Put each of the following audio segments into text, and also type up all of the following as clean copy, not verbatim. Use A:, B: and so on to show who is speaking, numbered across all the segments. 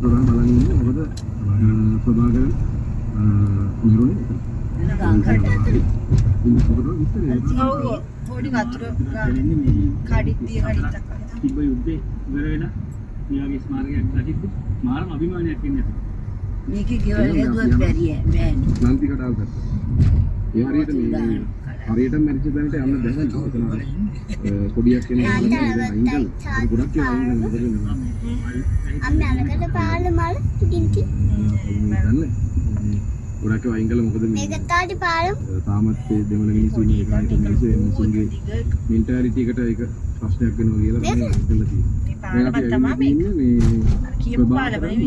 A: බලන්නේ මොකද ප්‍රභාකරන් නිරෝධය
B: පොඩි වතුර කඩිත් දිය කඩිත්
C: තිබ්බ යුද්ධේ ඉවර වෙලා මෙයාගේ ස්මාරකයක් හදිද්දි මාරම අභිමානයක් එන්නේ
B: මේකේ ගෙවල් හදුවත් බැරිය බෑනේ
A: නාන්ති කඩාව ගත්තා. ඒ හරියට මේ හරියට මැරිච්ච දැනට යන්න බැහැ නේද? පොඩියක් කෙනෙක් ගොඩක්
D: අම්මලකට පාල මල කිංකි
A: ගොඩක් වයින් කළා මොකද
D: මේක තාටි පාලම්
A: තාමත් දෙමළ මිනිස්සු ඉන්නේ ඒකට මිනිස්සුන්ගේ මෙන්ටැලිටි එකට ඒක ප්‍රශ්නයක් වෙනවා කියලා මම හිතලා තියෙනවා. මේ අපි තමයි මේ කියපු පාලම නෙවෙයි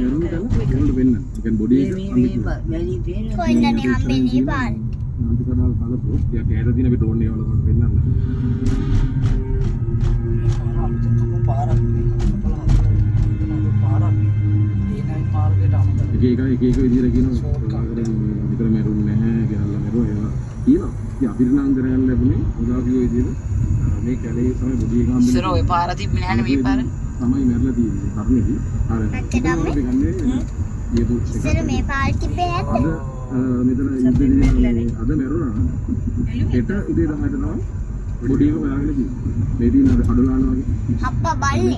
A: ඒකට වෙන්න. ඒ කියන්නේ බොඩි එක
B: වැලි පේන
D: කොයින්දනේ හම්බෙන්නේ පාල
A: නාන්ති කඩාව කලපොත් ටිකක් ඈත දින අපි ඩ්‍රෝන් එක වලකට වෙන්නන්න. එක විදිහට කියනවා විතර මරුන්නේ නැහැ කියලා මරුවා ඒවා කියනවා. ඉතින් අභිරණාන්දරයන් ලැබුණේ උදාවිය විදිහට මේ කැලේ තමයි බොඩි එක හම්බෙන්නේ.
B: සරෝ ඒ පාර තිබ්බේ නැහැ මේ පාර.
A: තමයි මැරලා තියෙන්නේ. කර්ණෙදි. අර
D: ඉතින් මේ පාල තිබ්බේ නැද්ද?
A: මෙතන ඉඳිදී අද මරුණා. හෙට උදේ තමයි බොඩි එක හොයාගෙන තියෙන්නේ. මේ දින අර කඩලාන වගේ.
D: අප්පා බල්ලේ.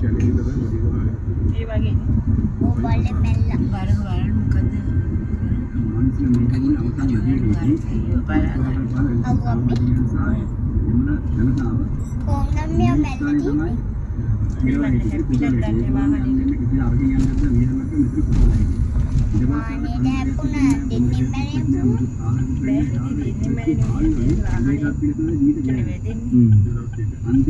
B: ඒ වගේ.
D: ඕ බල්ලේ මෙල්ල.
B: බලන්න මොකද?
A: කොහොමද